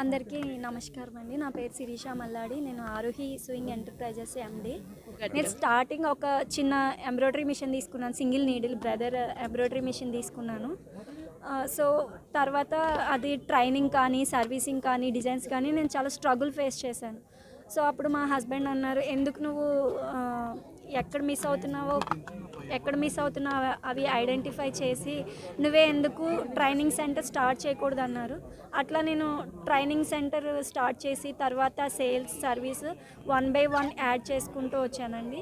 అందరికీ నమస్కారం అండి. నా పేరు శిరీష మల్లాడి. నేను ఆరోహి సూయింగ్ ఎంటర్ప్రైజెస్ ఎండి. నేను స్టార్టింగ్ ఒక చిన్న ఎంబ్రాయిడరీ మిషన్ తీసుకున్నాను. Single needle Brother embroidery machine తీసుకున్నాను. సో తర్వాత అది ట్రైనింగ్ కానీ, సర్వీసింగ్ కానీ, డిజైన్స్ కానీ నేను చాలా స్ట్రగుల్ ఫేస్ చేశాను. సో అప్పుడు మా హస్బెండ్ అన్నారు, ఎందుకు నువ్వు ఎక్కడ మిస్ అవుతున్నావో అవి ఐడెంటిఫై చేసి నువ్వే ఎందుకు ట్రైనింగ్ సెంటర్ స్టార్ట్ చేయకూడదు అన్నారు. అట్లా నేను ట్రైనింగ్ సెంటర్ స్టార్ట్ చేసి తర్వాత సేల్స్ సర్వీస్ 1 by 1 యాడ్ చేసుకుంటూ వచ్చానండి.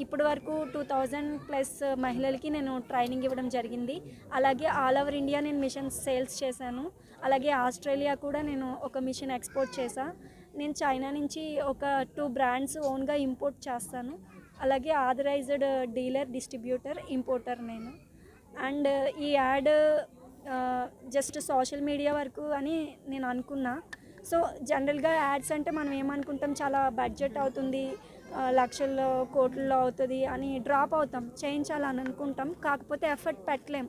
ఇప్పటి వరకు 2000+ మహిళలకి నేను ట్రైనింగ్ ఇవ్వడం జరిగింది. అలాగే ఆల్ ఓవర్ ఇండియా నేను మిషన్స్ సేల్స్ చేశాను. అలాగే ఆస్ట్రేలియా కూడా నేను ఒక మిషన్ ఎక్స్పోర్ట్ చేశాను. నేను చైనా నుంచి ఒక 2 బ్రాండ్స్ ఓన్గా ఇంపోర్ట్ చేస్తాను. అలాగే ఆథరైజ్డ్ డీలర్, డిస్ట్రిబ్యూటర్, ఇంపోర్టర్ నేను. అండ్ ఈ యాడ్ జస్ట్ సోషల్ మీడియా వరకు అని నేను అనుకున్నా. సో జనరల్గా యాడ్స్ అంటే మనం ఏమనుకుంటాం, చాలా బడ్జెట్ అవుతుంది, లక్షల్లో కోట్లలో అవుతుంది అని డ్రాప్ అవుతాం, చేయించాలని అనుకుంటాం, కాకపోతే ఎఫర్ట్ పెట్టలేం.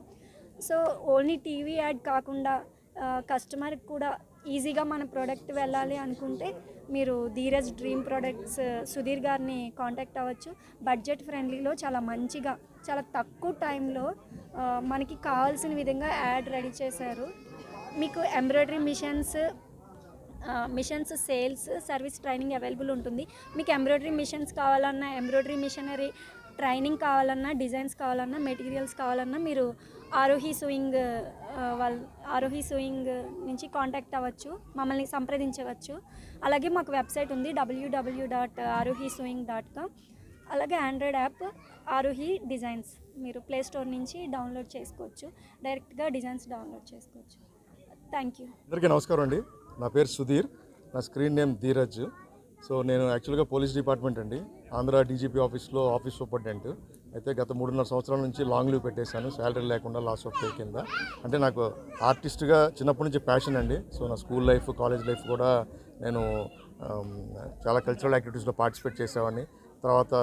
సో ఓన్లీ టీవీ యాడ్ కాకుండా కస్టమర్కి కూడా ఈజీగా మన ప్రోడక్ట్ వెళ్ళాలి అనుకుంటే మీరు ధీరజ్ డ్రీమ్ ప్రొడక్ట్స్ సుధీర్ గారిని కాంటాక్ట్ అవ్వచ్చు. బడ్జెట్ ఫ్రెండ్లీలో చాలా మంచిగా, చాలా తక్కువ టైంలో మనకి కావాల్సిన విధంగా యాడ్ రెడీ చేశారు. మీకు embroidery machines sales service training available ఉంటుంది. మీకు ఎంబ్రాయిడరీ మిషన్స్ కావాలన్నా, ఎంబ్రాయిడరీ మిషనరీ ట్రైనింగ్ కావాలన్నా, డిజైన్స్ కావాలన్నా, మెటీరియల్స్ కావాలన్నా మీరు ఆరోహి సూయింగ్ నుంచి కాంటాక్ట్ అవ్వచ్చు, మమ్మల్ని సంప్రదించవచ్చు. అలాగే మాకు వెబ్సైట్ ఉంది www.arohisewing.com. అలాగే ఆండ్రాయిడ్ యాప్ ఆరోహి డిజైన్స్ మీరు ప్లే స్టోర్ నుంచి డౌన్లోడ్ చేసుకోవచ్చు, డైరెక్ట్గా డిజైన్స్ డౌన్లోడ్ చేసుకోవచ్చు. Thank you. అందరికీ నమస్కారం అండి. నా పేరు సుధీర్, నా స్క్రీన్ నేమ్ ధీరజ్. సో నేను యాక్చువల్గా పోలీస్ డిపార్ట్మెంట్ అండి, ఆంధ్ర డీజీపీ ఆఫీస్లో ఆఫీస్ సూపరింటెండెంట్. అయితే గత 3.5 సంవత్సరాల నుంచి లాంగ్ లీవ్ పెట్టేశాను, శాలరీ లేకుండా, లాస్ ఆఫ్ పే కింద. అంటే నాకు ఆర్టిస్ట్గా చిన్నప్పటి నుంచి ప్యాషన్ అండి. సో నా స్కూల్ లైఫ్, కాలేజ్ లైఫ్ కూడా నేను చాలా కల్చరల్ యాక్టివిటీస్లో పార్టిసిపేట్ చేసేవాడిని. తర్వాత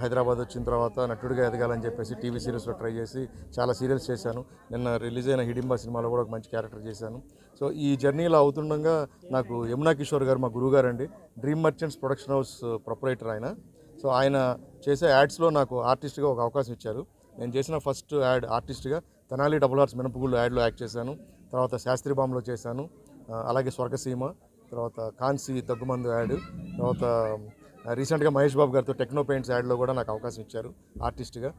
హైదరాబాద్ వచ్చిన తర్వాత నటుడిగా ఎదగాలని చెప్పేసి టీవీ సీరియల్స్లో ట్రై చేసి చాలా సీరియల్స్ చేశాను. నిన్న రిలీజ్ అయిన హిడింబా సినిమాలో కూడా ఒక మంచి క్యారెక్టర్ చేశాను. సో ఈ జర్నీలో అవుతుండగా నాకు యమునా కిషోర్ గారు, మా గురువు గారండి, dream merchants production house proprietor ఆయన. సో ఆయన చేసే యాడ్స్లో నాకు ఆర్టిస్ట్గా ఒక అవకాశం ఇచ్చారు. నేను చేసిన ఫస్ట్ యాడ్ ఆర్టిస్ట్గా తెనాలి డబుల్ హార్స్ మినపగుళ్ళు యాడ్లో యాక్ట్ చేశాను. తర్వాత శాస్త్రి బాంబులో చేశాను, అలాగే స్వర్గసీమ, తర్వాత కాన్సీ దగ్గుమందు యాడ్, తర్వాత రీసెంట్గా మహేష్ బాబు గారితో టెక్నో పెయింట్స్ యాడ్లో కూడా నాకు అవకాశం ఇచ్చారు ఆర్టిస్ట్గా.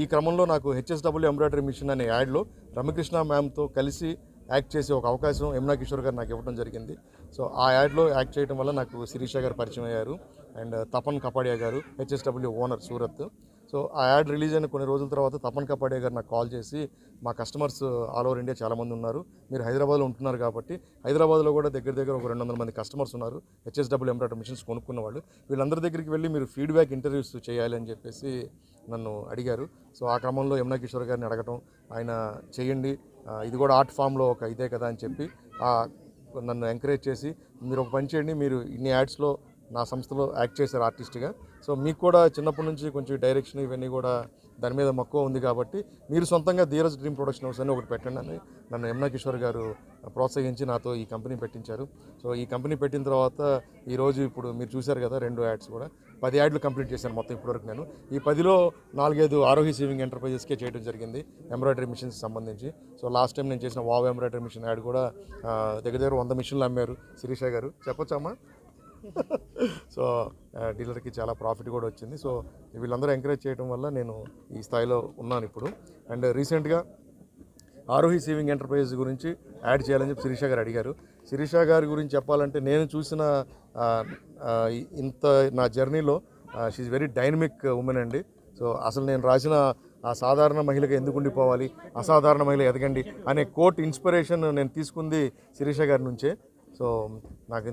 ఈ క్రమంలో నాకు హెచ్ఎస్డబ్ల్యూ ఎంబ్రాయిడరీ మిషన్ అనే యాడ్లో రమకృష్ణ మ్యామ్తో కలిసి యాక్ట్ చేసే ఒక అవకాశం యమునా కిషోర్ గారు నాకు ఇవ్వడం జరిగింది. సో ఆ యాడ్లో యాక్ట్ చేయడం వల్ల నాకు శిరీష గారు పరిచయం అయ్యారు, అండ్ తపన్ కపాడియా గారు, హెచ్ఎస్డబ్ల్యూ ఓనర్ సూరత్. సో ఆ యాడ్ రిలీజ్ అయిన కొన్ని రోజుల తర్వాత తపన్ కపాడియా గారు నాకు కాల్ చేసి, మా కస్టమర్స్ ఆల్ ఓవర్ ఇండియా చాలామంది ఉన్నారు, మీరు హైదరాబాద్లో ఉంటున్నారు కాబట్టి హైదరాబాద్లో కూడా దగ్గర ఒక 200 మంది కస్టమర్స్ ఉన్నారు హెచ్ఎస్డబ్ల్యూ ఎంబ్రాయిడరీ మిషన్స్ కొనుక్కున్న వాళ్ళు, వీళ్ళందరి దగ్గరికి వెళ్ళి మీరు ఫీడ్బ్యాక్ ఇంటర్వ్యూస్ చేయాలి అని చెప్పేసి నన్ను అడిగారు. సో ఆ క్రమంలో యమునా కిషోర్ గారిని అడగటం, ఆయన చేయండి, ఇది కూడా ఆర్ట్ ఫామ్లో ఒక ఇదే కదా అని చెప్పి నన్ను ఎంకరేజ్ చేసి, మీరు ఒక పని చేయండి, మీరు ఇన్ని యాడ్స్లో నా సంస్థలో యాక్ట్ చేశారు ఆర్టిస్ట్గా, సో మీకు కూడా చిన్నప్పటి నుంచి కొంచెం డైరెక్షన్ ఇవన్నీ కూడా దాని మీద మక్కువ ఉంది కాబట్టి మీరు సొంతంగా ధీరజ్ డ్రీమ్ ప్రొడక్షన్ హౌస్ అని ఒకటి పెట్టండి అని నన్ను యమునా కిషోర్ గారు ప్రోత్సహించి నాతో ఈ కంపెనీ పెట్టించారు. సో ఈ కంపెనీ పెట్టిన తర్వాత ఈరోజు ఇప్పుడు మీరు చూశారు కదా 2 యాడ్స్ కూడా 10 యాడ్లు కంప్లీట్ చేశాను మొత్తం ఇప్పటివరకు. నేను ఈ 10లో 4-5 ఆరోహి సేవింగ్ ఎంటర్ప్రైజెస్కే చేయడం జరిగింది ఎంబ్రాయిడరీ మిషన్స్ సంబంధించి. సో లాస్ట్ టైం నేను చేసిన వావ్ ఎంబ్రాయిడరీ మిషన్ యాడ్ కూడా దగ్గర 100 మిషన్లు అమ్మారు శిరీష గారు, చెప్పొచ్చమ్మా. సో డీలర్కి చాలా ప్రాఫిట్ కూడా వచ్చింది. సో వీళ్ళందరూ ఎంకరేజ్ చేయడం వల్ల నేను ఈ స్థాయిలో ఉన్నాను ఇప్పుడు. అండ్ రీసెంట్గా ఆరోహి సేవింగ్ ఎంటర్ప్రైజెస్ గురించి యాడ్ చేయాలని చెప్పి శిరీష గారు అడిగారు. శిరీష గారి గురించి చెప్పాలంటే నేను చూసిన ఇంత నా జర్నీలో షీఈ్ వెరీ డైనమిక్ ఉమెన్ అండి. సో అసలు నేను రాసిన ఆ సాధారణ మహిళగా ఎందుకు ఉండిపోవాలి, అసాధారణ మహిళ ఎదగండి అనే కోట్ ఇన్స్పిరేషన్ నేను తీసుకుంది శిరీష గారి నుంచే. సో నాకు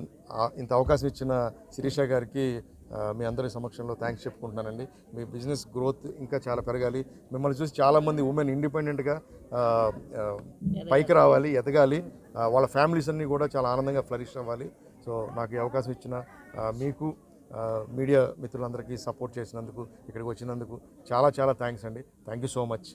ఇంత అవకాశం ఇచ్చిన శిరీష గారికి మీ అందరి సమక్షంలో థ్యాంక్స్ చెప్పుకుంటున్నానండి. మీ బిజినెస్ గ్రోత్ ఇంకా చాలా పెరగాలి, మిమ్మల్ని చూసి చాలామంది ఉమెన్ ఇండిపెండెంట్గా పైకి రావాలి, ఎదగాలి, వాళ్ళ ఫ్యామిలీస్ అన్నీ కూడా చాలా ఆనందంగా ఫ్లరిష్ అవ్వాలి. సో నాకు ఈ అవకాశం ఇచ్చిన మీకు, మీడియా మిత్రులందరికీ సపోర్ట్ చేసినందుకు, ఇక్కడికి వచ్చినందుకు చాలా థ్యాంక్స్ అండి. Thank you so much.